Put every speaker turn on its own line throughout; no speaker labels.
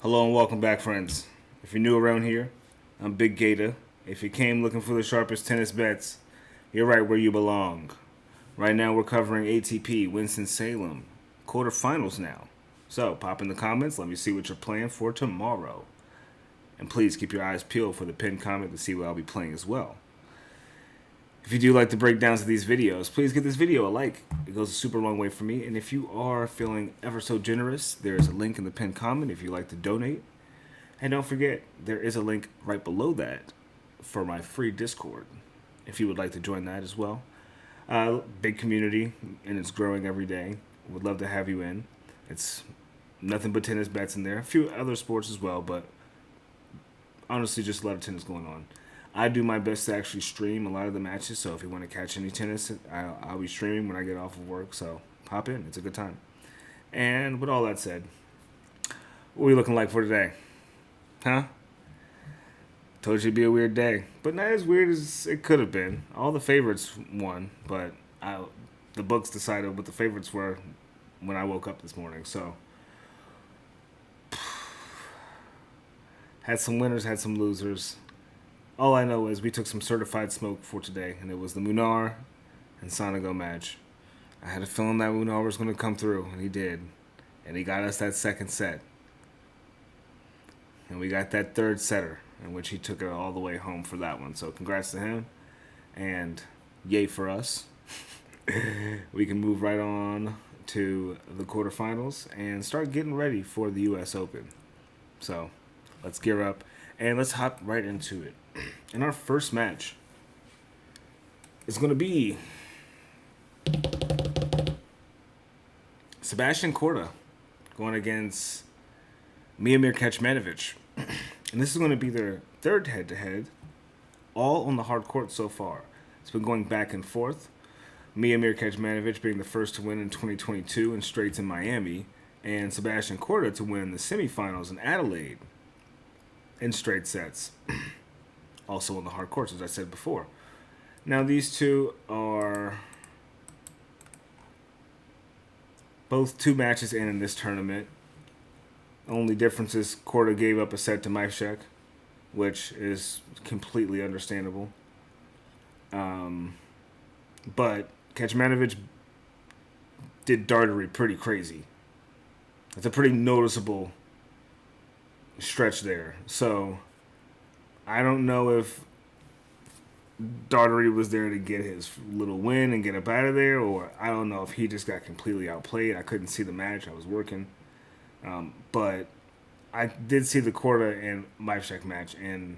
Hello and welcome back, friends. If you're new around here, I'm Big GATAH. If you came looking for the sharpest tennis bets, you're right where you belong. Right now, we're covering ATP Winston-Salem quarterfinals now. So, pop in the comments. Let me see what you're playing for tomorrow. And please keep your eyes peeled for the pinned comment to see what I'll be playing as well. If you do like the breakdowns of these videos, please give this video a like. It goes a super long way for me. And if you are feeling ever so generous, there's a link in the pinned comment if you'd like to donate. And don't forget, there is a link right below that for my free Discord, if you would like to join that as well. Big community, and it's growing every day. Would love to have you in. It's nothing but tennis bets in there. A few other sports as well, but honestly, just a lot of tennis going on. I do my best to actually stream a lot of the matches, so if you want to catch any tennis, I'll be streaming when I get off of work, so pop in. It's a good time. And with all that said, what are we looking like for today? Huh? Told you it'd be a weird day, but not as weird as it could have been. All the favorites won, but the books decided what the favorites were when I woke up this morning, so had some winners, had some losers. All I know is we took some certified smoke for today, and it was the Munar and Sonego match. I had a feeling that Munar was going to come through, and he did. And he got us that second set. And we got that third setter, in which he took it all the way home for that one. So congrats to him, and yay for us. We can move right on to the quarterfinals and start getting ready for the U.S. Open. So let's gear up, and let's hop right into it. And our first match is going to be Sebastian Korda going against Kecmanovic. And this is going to be their third head-to-head, all on the hard court so far. It's been going back and forth. Kecmanovic being the first to win in 2022 in straights in Miami, and Sebastian Korda to win the semifinals in Adelaide in straight sets. Also on the hard courts, as I said before. Now, these two are both two matches in this tournament. Only difference is Korda gave up a set to Mpetshi, which is completely understandable. But Kecmanovic did dartery pretty crazy. It's a pretty noticeable stretch there. So I don't know if Dartery was there to get his little win and get up out of there, or I don't know if he just got completely outplayed. I couldn't see the match. I was working. But I did see the Korda and Mpetshi match and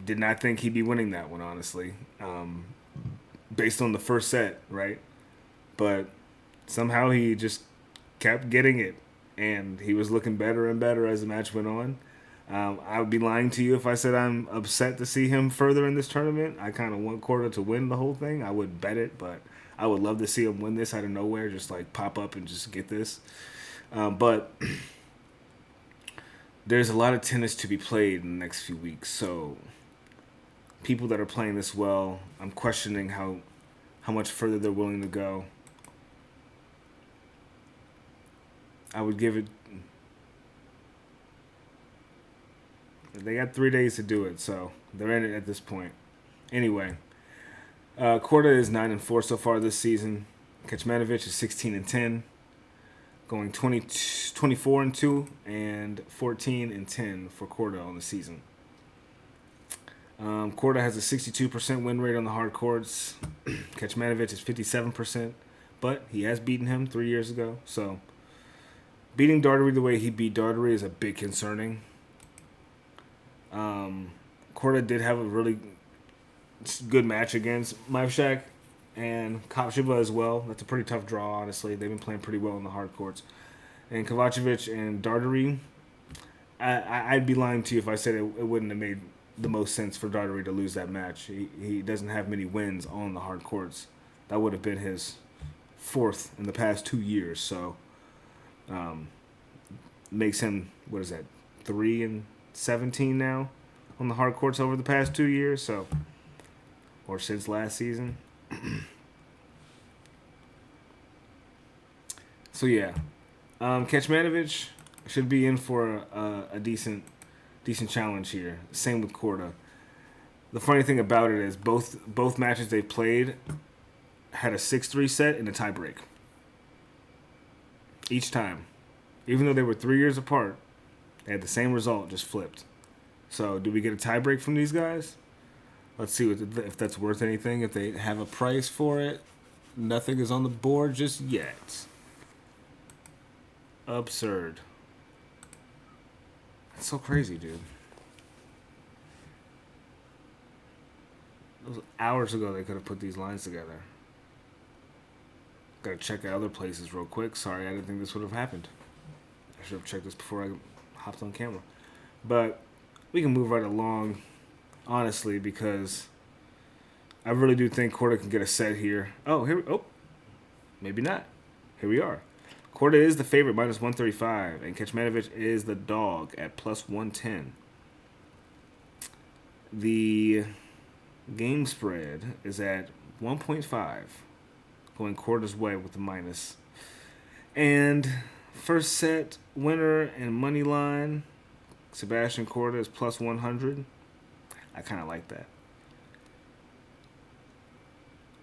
did not think he'd be winning that one, honestly, based on the first set, right? But somehow he just kept getting it, and he was looking better and better as the match went on. I would be lying to you if I said I'm upset to see him further in this tournament. I kind of want Korda to win the whole thing. I would bet it, but I would love to see him win this out of nowhere, just like pop up and just get this. But there's a lot of tennis to be played in the next few weeks, so people that are playing this well, I'm questioning how much further they're willing to go. I would give it... They got 3 days to do it, so they're in it at this point. Anyway, Korda is 9-4 so far this season. Kecmanovic is 16-10, going 24-2 and 14-10 for Korda on the season. Korda has a 62% win rate on the hard courts. Kecmanovic is 57%, but he has beaten him 3 years ago. So beating Dartery the way he beat Dartery is a bit concerning. Korda did have a really good match against Mpetshi and Kopcheva as well. That's a pretty tough draw, honestly. They've been playing pretty well on the hard courts. And Kovacevic and Dartery, I'd be lying to you if I said it wouldn't have made the most sense for Dartery to lose that match. He doesn't have many wins on the hard courts. That would have been his fourth in the past 2 years. So makes him, 3-17 now on the hard courts over the past 2 years, so, or since last season. So yeah, Kecmanovic should be in for a decent challenge here. Same with Korda. The funny thing about it is both matches they played had a 6-3 set and a tiebreak. Each time. Even though they were 3 years apart, they had the same result, just flipped. So, do we get a tiebreak from these guys? Let's see if that's worth anything, if they have a price for it. Nothing is on the board just yet. Absurd. That's so crazy, dude. It was hours ago they could have put these lines together. Gotta check out other places real quick. Sorry, I didn't think this would have happened. I should have checked this before I hopped on camera. But we can move right along, honestly, because I really do think Korda can get a set here. Maybe not. Here we are. Korda is the favorite, minus 135, and Kecmanovic is the dog at plus 110. The game spread is at 1.5, going Korda's way with the minus. And first set winner and money line, Sebastian Korda is plus 100. I kind of like that.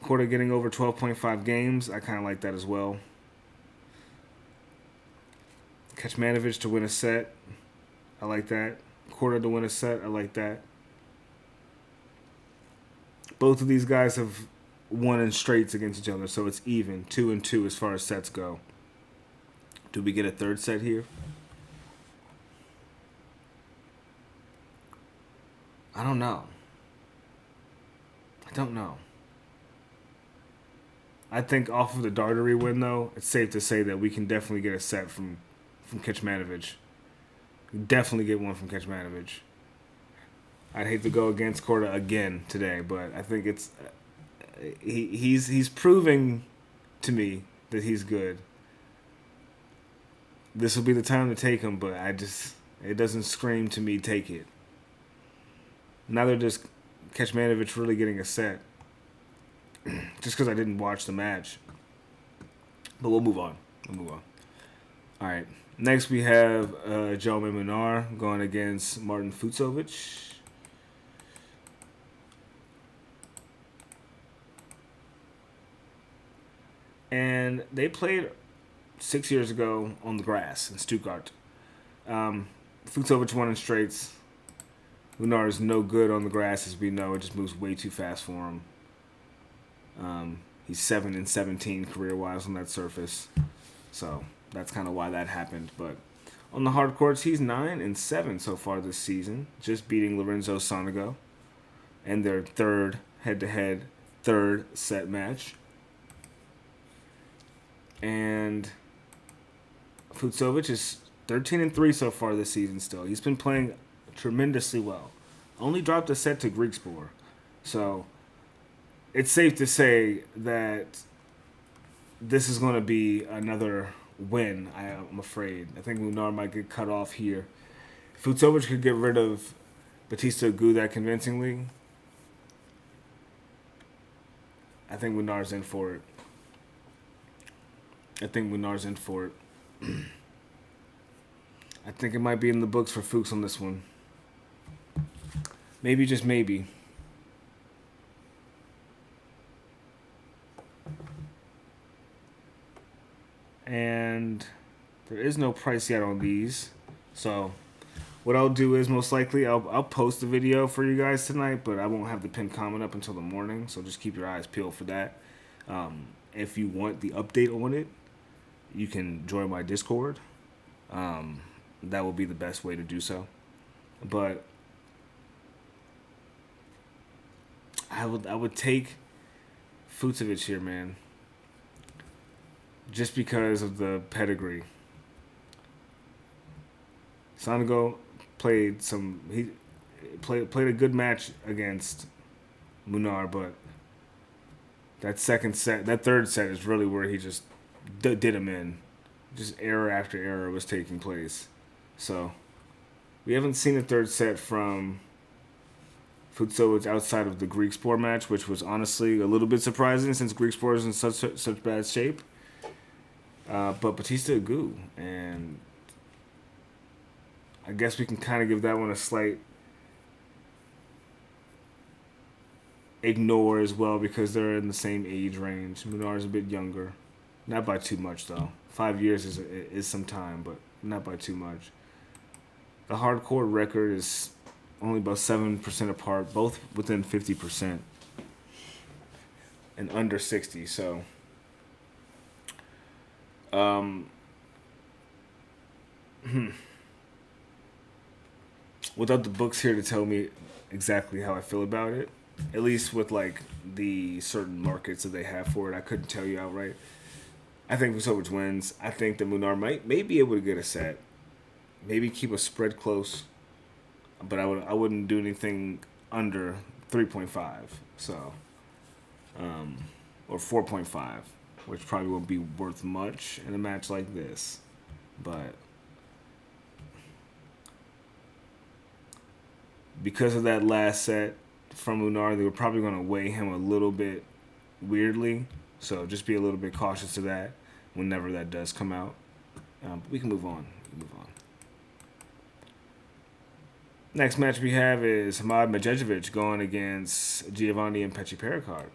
Korda getting over 12.5 games, I kind of like that as well. Kecmanovic to win a set, I like that. Korda to win a set, I like that. Both of these guys have won in straights against each other, so it's even, 2-2 as far as sets go. Do we get a third set here? I don't know. I think off of the dartery win, though, it's safe to say that we can definitely get a set from Kecmanovic. Definitely get one from Kecmanovic. I'd hate to go against Korda again today, but I think it's he's proving to me that he's good. This will be the time to take him, but it doesn't scream to me take it. Neither does Kecmanovic really getting a set. Just because I didn't watch the match. But we'll move on. All right. Next we have Munar going against Martin Fucsovics. And they played 6 years ago on the grass in Stuttgart. Fucsovics won in straights. Munar is no good on the grass, as we know. It just moves way too fast for him. He's 7-17 career-wise on that surface, so that's kind of why that happened. But on the hard courts, he's 9-7 so far this season, just beating Lorenzo Sonego, and their third head-to-head third set match. And Fucsovics is 13-3 so far this season. Still, he's been playing tremendously well. Only dropped a set to Griekspoor, so it's safe to say that this is going to be another win, I'm afraid. I think Munar might get cut off here. Fucsovics could get rid of Bautista Agut that convincingly. I think Munar's in for it. I think it might be in the books for Fuchs on this one. Maybe, just maybe. And there is no price yet on these, so what I'll do is most likely I'll post the video for you guys tonight, but I won't have the pinned comment up until the morning, so just keep your eyes peeled for that. If you want the update on it, you can join my Discord. That will be the best way to do so. But I would take Fucsovics here, man. Just because of the pedigree. Sonego played a good match against Munar, but that third set is really where he just did him in. Just error after error was taking place. So we haven't seen a third set from Fucsovics outside of the Griekspoor match, which was honestly a little bit surprising since Griekspoor is in such bad shape. But Bautista Agut, and I guess we can kind of give that one a slight ignore as well because they're in the same age range. Munar's a bit younger. Not by too much, though. 5 years is some time, but not by too much. The hardcore record is only about 7% apart, both within 50% and under 60. So, without the books here to tell me exactly how I feel about it, at least with like the certain markets that they have for it, I couldn't tell you outright. I think Fucsovics wins. I think that Munar may be able to get a set, maybe keep a spread close, but I wouldn't do anything under 3.5. So, or 4.5, which probably won't be worth much in a match like this, but because of that last set from Munar, they were probably going to weigh him a little bit weirdly. So just be a little bit cautious to that whenever that does come out. We can move on. Next match we have is Medjedovic going against Giovanni and Mpetshi Perricard.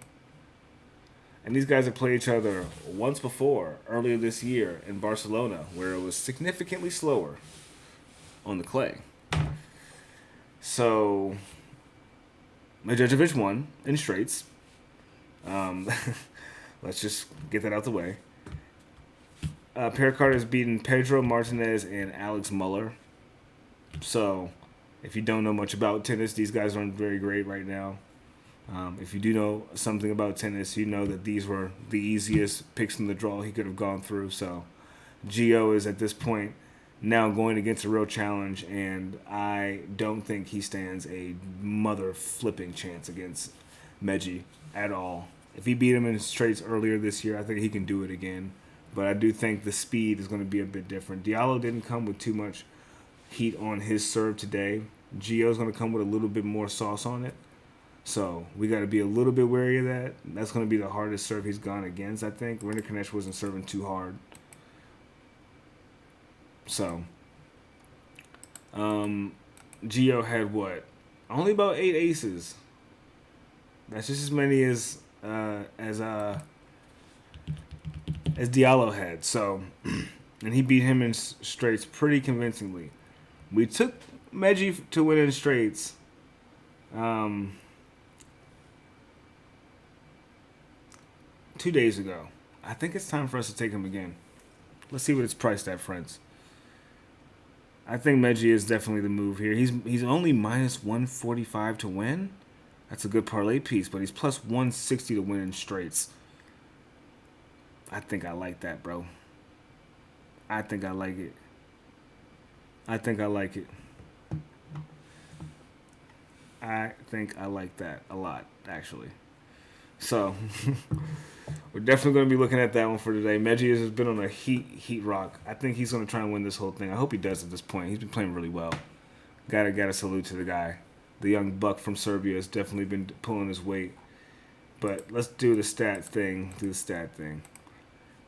And these guys have played each other once before, earlier this year in Barcelona, where it was significantly slower on the clay. So, Medjedovic won in straights. Let's just get that out the way. Perricard has beaten Pedro Martinez and Alex Muller. So, if you don't know much about tennis, these guys aren't very great right now. If you do know something about tennis, you know that these were the easiest picks in the draw he could have gone through. So, Gio is at this point now going against a real challenge, and I don't think he stands a mother flipping chance against Medji at all. If he beat him in straights earlier this year, I think he can do it again. But I do think the speed is going to be a bit different. Diallo didn't come with too much heat on his serve today. Gio's going to come with a little bit more sauce on it. So we got to be a little bit wary of that. That's going to be the hardest serve he's gone against, I think. Rinderknecht wasn't serving too hard. So, Gio had what? Only about 8 aces. That's just as many as Diallo had. So, and he beat him in straights pretty convincingly. We took Medji to win in straights. 2 days ago. I think it's time for us to take him again. Let's see what it's priced at, friends. I think Medji is definitely the move here. He's only minus 145 to win. That's a good parlay piece, but he's plus 160 to win in straights. I think I like that, bro. I think I like it. I think I like that a lot, actually. So, we're definitely going to be looking at that one for today. Medji has been on a heat rock. I think he's going to try and win this whole thing. I hope he does at this point. He's been playing really well. Gotta salute to the guy. The young buck from Serbia has definitely been pulling his weight. But let's do the stat thing.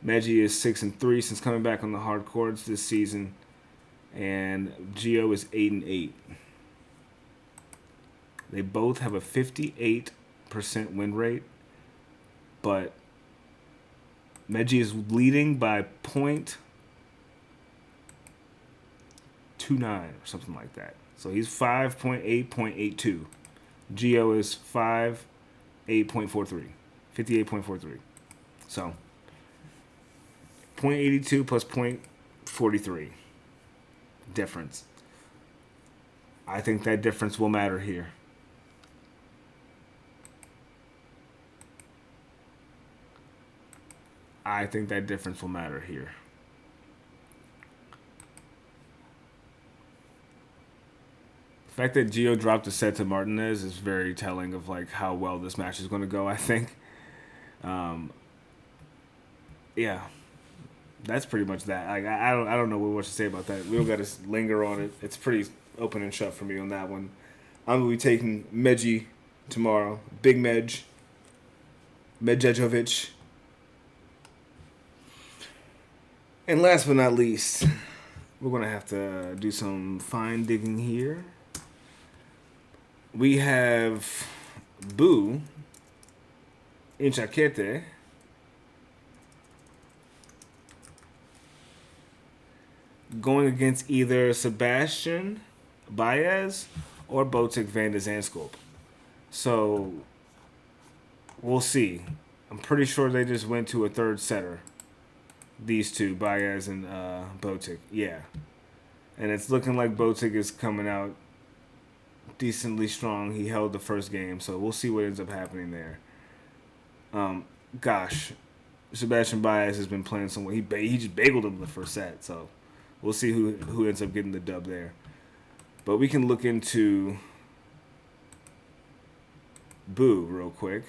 Medji is 6-3 since coming back on the hard courts this season, and Gio is 8-8. They both have a 58% win rate, but Medji is leading by 0.29 or something like that. So he's 5.8.82. Gio is 5.8.43. 58.43. So 0.82 plus 0.43 difference. I think that difference will matter here. The fact that Gio dropped a set to Martinez is very telling of like how well this match is going to go, I think. Yeah. That's pretty much that. I don't know what to say about that. We don't got to linger on it. It's pretty open and shut for me on that one. I'm going to be taking Medji tomorrow. Big Medjedovic. And last but not least, We're going to have to do some fine digging here. We have Boo in Chaquete going against either Sebastian Baez or Botic van de Zandschulp. So we'll see. I'm pretty sure they just went to a third setter. These two, Baez and Botic. Yeah. And it's looking like Botic is coming out decently strong. He held the first game, so we'll see what ends up happening there. Gosh, Sebastian Baez has been playing somewhere. He just bageled him in the first set, so we'll see who ends up getting the dub there. But we can look into Boo real quick.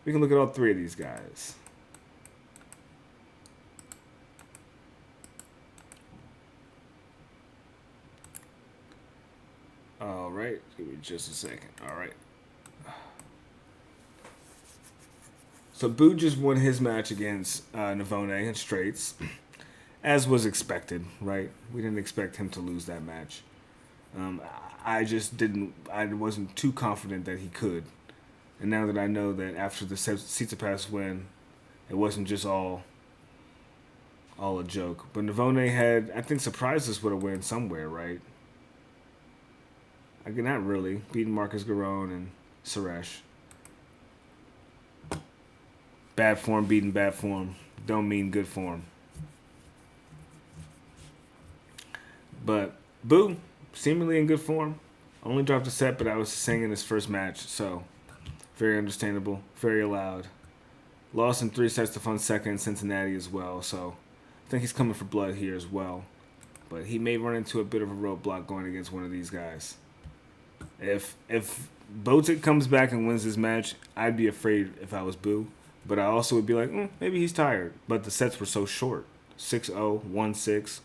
We can look at all three of these guys. All right, give me just a second. All right. So Boo just won his match against Navone in straights, as was expected, right? We didn't expect him to lose that match. I wasn't too confident that he could. And now that I know that after the Tsitsipas win, it wasn't just all a joke. But Navone had, I think, surprised us with a win somewhere, right? Not really. Beating Marcus Giron and Suresh. Bad form beating bad form. Don't mean good form. But Boo, seemingly in good form. Only dropped a set, but I was singing his first match, so very understandable, very allowed. Lost in 3 sets to Fonseca in Cincinnati as well, so I think he's coming for blood here as well. But he may run into a bit of a roadblock going against one of these guys. If Botic comes back and wins this match, I'd be afraid if I was Boo. But I also would be like, maybe he's tired. But the sets were so short. 6-0, 1-6.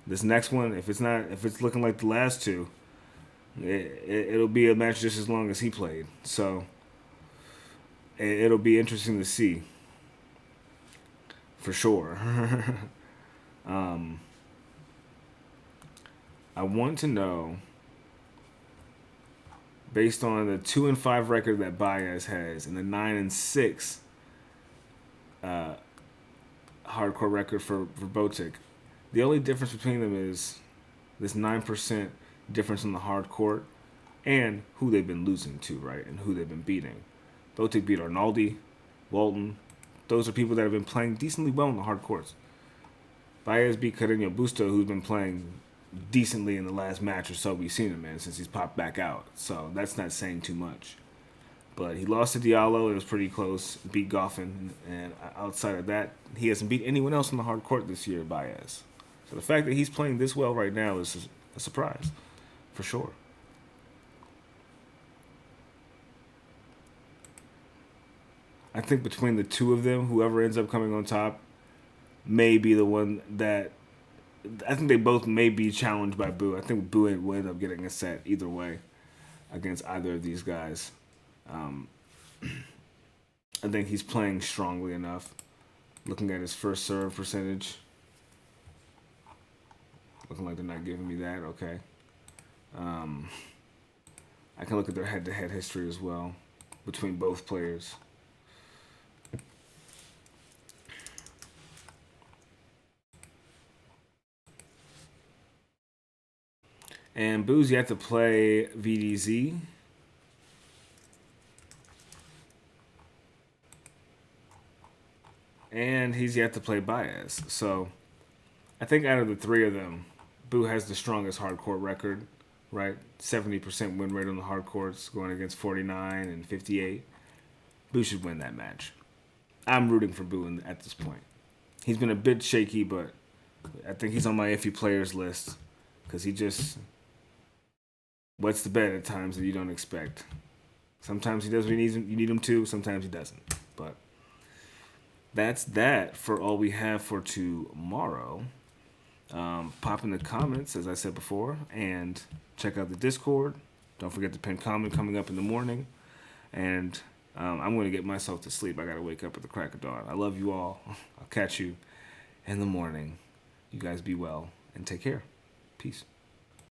This next one, if it's looking like the last two, it'll be a match just as long as he played. So it'll be interesting to see. For sure. I want to know, based on the 2-5 record that Baez has and the 9-6 hardcore record for Botic, the only difference between them is this 9% difference on the hard court and who they've been losing to, right? And who they've been beating. Botic beat Arnaldi, Walton. Those are people that have been playing decently well in the hard courts. Baez beat Carreño Busto, who's been playing decently in the last match or so we've seen him in since he's popped back out. So that's not saying too much. But he lost to Diallo. It was pretty close. Beat Goffin. And outside of that, he hasn't beat anyone else on the hard court this year, Baez. So the fact that he's playing this well right now is a surprise, for sure. I think between the two of them, whoever ends up coming on top may be the one that... I think they both may be challenged by Boo. I think Boo will end up getting a set either way against either of these guys. I think he's playing strongly enough. Looking at his first serve percentage. Looking like they're not giving me that. Okay. I can look at their head-to-head history as well between both players. And Boo's yet to play VDZ. And he's yet to play Baez. So I think out of the three of them, Boo has the strongest hardcourt record, right? 70% win rate on the hard courts, going against 49 and 58. Boo should win that match. I'm rooting for Boo at this point. He's been a bit shaky, but I think he's on my iffy players list because he just wets the bed at times that you don't expect. Sometimes he does what you need him to, sometimes he doesn't. But that's that for all we have for tomorrow. Pop in the comments, as I said before, and check out the Discord. Don't forget the pinned comment coming up in the morning. And I'm going to get myself to sleep. I got to wake up at the crack of dawn. I love you all. I'll catch you in the morning. You guys be well. and take care. Peace.